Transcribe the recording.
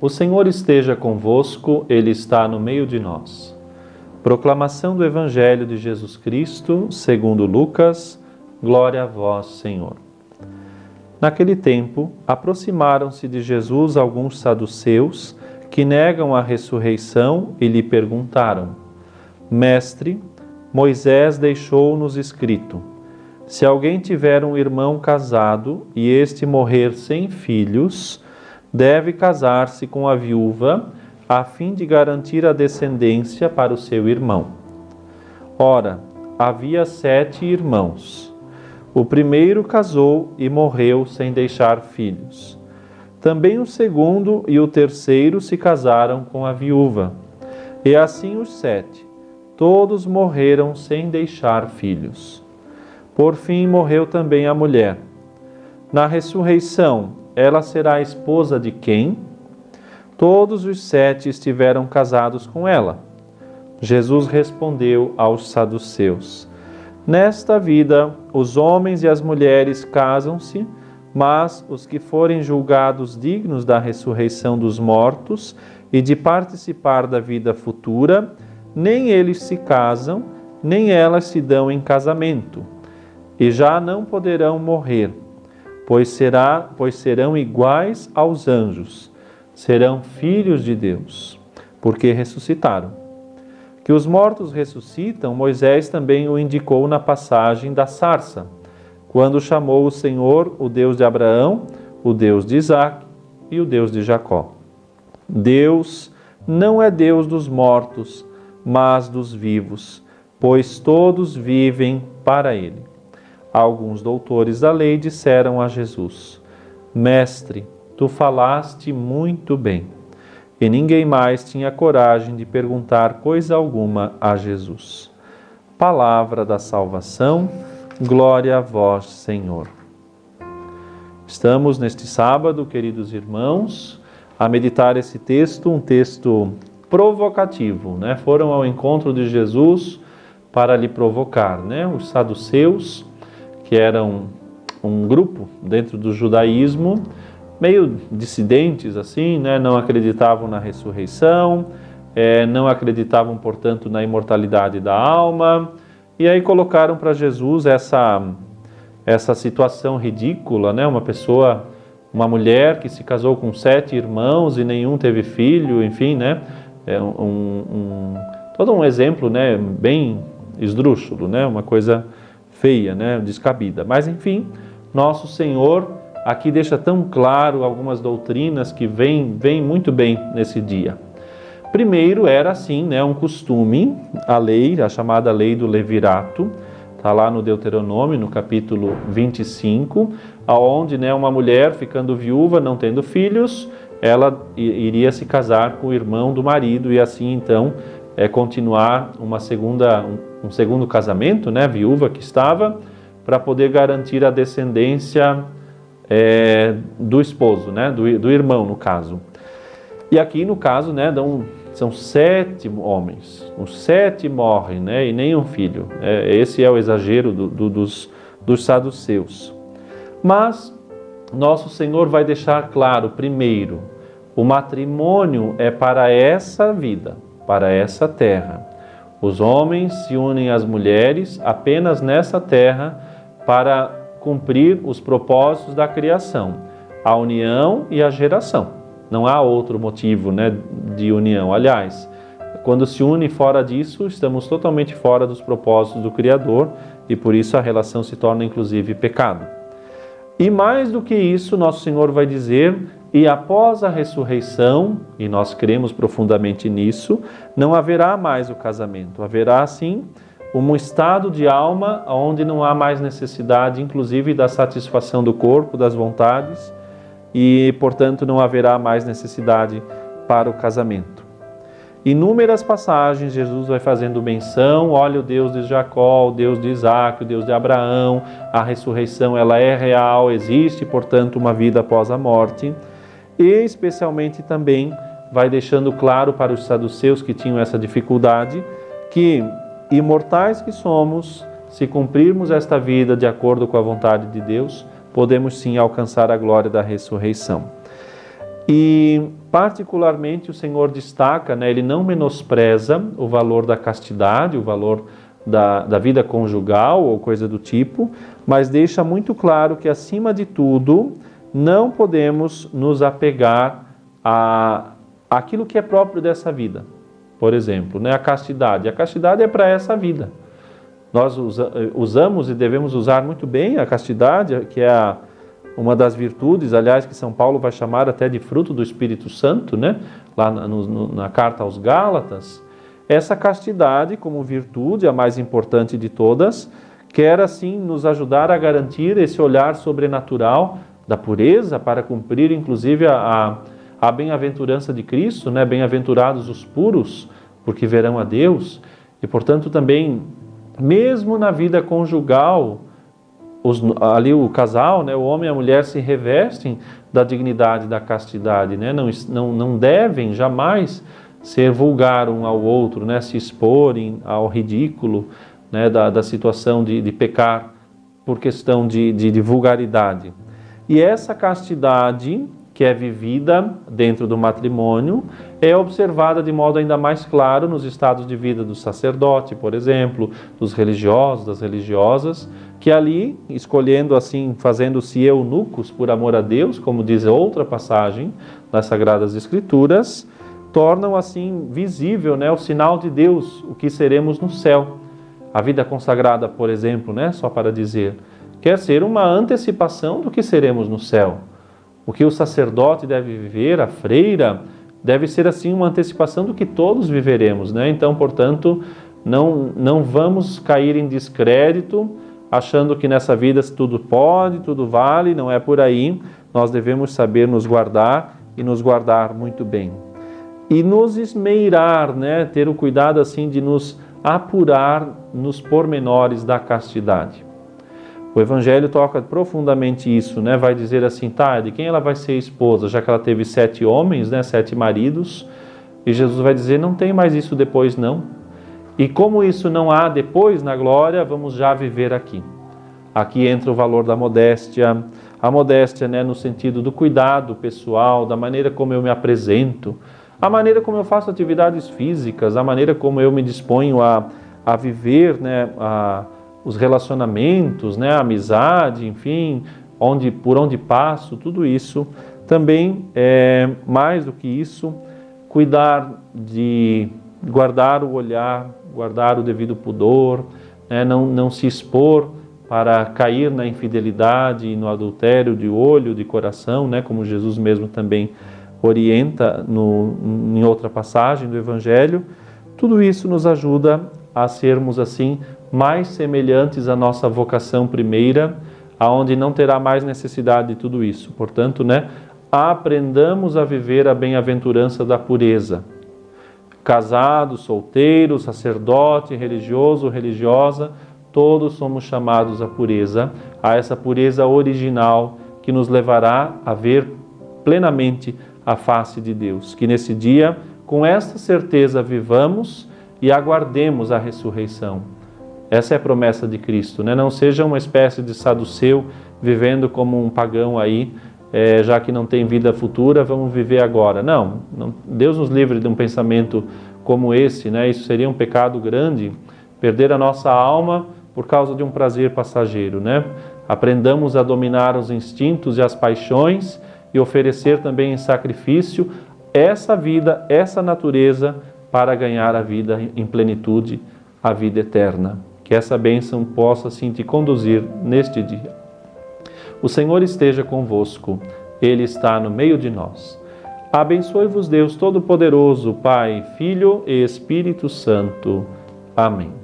O Senhor esteja convosco, Ele está no meio de nós. Proclamação do Evangelho de Jesus Cristo, segundo Lucas. Glória a vós, Senhor. Naquele tempo, aproximaram-se de Jesus alguns saduceus que negam a ressurreição e lhe perguntaram: Mestre, Moisés deixou-nos escrito: se alguém tiver um irmão casado e este morrer sem filhos, deve casar-se com a viúva, a fim de garantir a descendência para o seu irmão. Ora, havia 7 irmãos. O primeiro casou e morreu sem deixar filhos. Também o segundo e o terceiro se casaram com a viúva. E assim os 7. Todos morreram sem deixar filhos. Por fim morreu também a mulher. Na ressurreição, ela será esposa de quem? Todos os 7 estiveram casados com ela. Jesus respondeu aos saduceus: Nesta vida, os homens e as mulheres casam-se, mas os que forem julgados dignos da ressurreição dos mortos e de participar da vida futura, nem eles se casam, nem elas se dão em casamento, e já não poderão morrer, pois serão iguais aos anjos, serão filhos de Deus, porque ressuscitaram. Que os mortos ressuscitam, Moisés também o indicou na passagem da sarça, quando chamou o Senhor o Deus de Abraão, o Deus de Isaque e o Deus de Jacó. Deus não é Deus dos mortos, mas dos vivos, pois todos vivem para Ele. Alguns doutores da lei disseram a Jesus: Mestre, tu falaste muito bem. E ninguém mais tinha coragem de perguntar coisa alguma a Jesus. Palavra da salvação, glória a vós, Senhor. Estamos neste sábado, queridos irmãos, a meditar esse texto, um texto provocativo, né? Foram ao encontro de Jesus para lhe provocar, né? Os saduceus, que eram um grupo dentro do judaísmo, meio dissidentes assim, né? Não acreditavam na ressurreição, não acreditavam, portanto, na imortalidade da alma, e aí colocaram para Jesus essa situação ridícula, né? Uma mulher que se casou com 7 irmãos e nenhum teve filho, enfim, né? Todo um exemplo, né? Bem esdrúxulo, né? Uma coisa feia, né? Descabida. Mas, enfim, nosso Senhor aqui deixa tão claro algumas doutrinas que vêm muito bem nesse dia. Primeiro era assim, né? Um costume, a lei, a chamada lei do levirato, está lá no Deuteronômio, no capítulo 25, aonde, né, uma mulher ficando viúva, não tendo filhos, ela iria se casar com o irmão do marido e assim então continuar um segundo casamento, né, viúva que estava, para poder garantir a descendência do esposo, né, do irmão no caso. E aqui no caso, né, são 7 homens, os 7 morrem, né, e nenhum filho. Esse é o exagero dos saduceus. Mas nosso Senhor vai deixar claro, primeiro, o matrimônio é para essa vida, para essa terra. Os homens se unem às mulheres apenas nessa terra para cumprir os propósitos da criação, a união e a geração. Não há outro motivo, né, de união. Aliás, quando se une fora disso, estamos totalmente fora dos propósitos do Criador e por isso a relação se torna inclusive pecado. E mais do que isso, nosso Senhor vai dizer: e após a ressurreição, e nós cremos profundamente nisso, não haverá mais o casamento. Haverá, sim, um estado de alma onde não há mais necessidade, inclusive, da satisfação do corpo, das vontades, e, portanto, não haverá mais necessidade para o casamento. Inúmeras passagens Jesus vai fazendo menção: olha, o Deus de Jacó, o Deus de Isaque, o Deus de Abraão, a ressurreição ela é real, existe, portanto, uma vida após a morte. E especialmente também vai deixando claro para os saduceus que tinham essa dificuldade, que imortais que somos, se cumprirmos esta vida de acordo com a vontade de Deus, podemos sim alcançar a glória da ressurreição. E particularmente o Senhor destaca, né, ele não menospreza o valor da castidade, o valor da vida conjugal ou coisa do tipo, mas deixa muito claro que, acima de tudo, não podemos nos apegar àquilo que é próprio dessa vida. Por exemplo, né, a castidade. A castidade é para essa vida. Nós usamos e devemos usar muito bem a castidade, que é uma das virtudes, aliás, que São Paulo vai chamar até de fruto do Espírito Santo, né, lá na carta aos Gálatas. Essa castidade, como virtude, a mais importante de todas, quer assim nos ajudar a garantir esse olhar sobrenatural da pureza, para cumprir inclusive a bem-aventurança de Cristo, né? Bem-aventurados os puros, porque verão a Deus. E portanto também, mesmo na vida conjugal, ali o casal, né? O homem e a mulher se revestem da dignidade da castidade, né? Não devem jamais ser vulgar um ao outro, né? Se exporem ao ridículo, né? da situação de pecar por questão de vulgaridade. E essa castidade que é vivida dentro do matrimônio é observada de modo ainda mais claro nos estados de vida do sacerdote, por exemplo, dos religiosos, das religiosas, que ali, escolhendo assim, fazendo-se eunucos por amor a Deus, como diz outra passagem das Sagradas Escrituras, tornam assim visível, né, o sinal de Deus, o que seremos no céu. A vida consagrada, por exemplo, né, só para dizer, quer ser uma antecipação do que seremos no céu. O que o sacerdote deve viver, a freira, deve ser assim uma antecipação do que todos viveremos, né? Então, portanto, não vamos cair em descrédito, achando que nessa vida tudo pode, tudo vale, não é por aí. Nós devemos saber nos guardar e nos guardar muito bem. E nos esmeirar, né? Ter o cuidado assim de nos apurar nos pormenores da castidade. O Evangelho toca profundamente isso, né? Vai dizer assim, tá, de quem ela vai ser esposa, já que ela teve 7 homens, né? 7 maridos, e Jesus vai dizer, não tem mais isso depois não. E como isso não há depois na glória, vamos já viver aqui. Aqui entra o valor da modéstia, a modéstia, né, no sentido do cuidado pessoal, da maneira como eu me apresento, a maneira como eu faço atividades físicas, a maneira como eu me disponho a viver, né, os relacionamentos, né, a amizade, enfim, por onde passo, tudo isso. Também, mais do que isso, cuidar de guardar o olhar, guardar o devido pudor, né, não se expor para cair na infidelidade e no adultério de olho, de coração, né, como Jesus mesmo também orienta em outra passagem do Evangelho. Tudo isso nos ajuda a sermos assim mais semelhantes à nossa vocação primeira, aonde não terá mais necessidade de tudo isso. Portanto, né, aprendamos a viver a bem-aventurança da pureza. Casado, solteiro, sacerdote, religioso, religiosa, todos somos chamados à pureza, a essa pureza original que nos levará a ver plenamente a face de Deus. Que nesse dia, com esta certeza, vivamos e aguardemos a ressurreição. Essa é a promessa de Cristo, né? Não seja uma espécie de saduceu vivendo como um pagão aí, já que não tem vida futura, vamos viver agora. Não, Deus nos livre de um pensamento como esse, né? Isso seria um pecado grande, perder a nossa alma por causa de um prazer passageiro, né? Aprendamos a dominar os instintos e as paixões e oferecer também em sacrifício essa vida, essa natureza, para ganhar a vida em plenitude, a vida eterna. Que essa bênção possa assim te conduzir neste dia. O Senhor esteja convosco, Ele está no meio de nós. Abençoe-vos Deus Todo-Poderoso, Pai, Filho e Espírito Santo. Amém.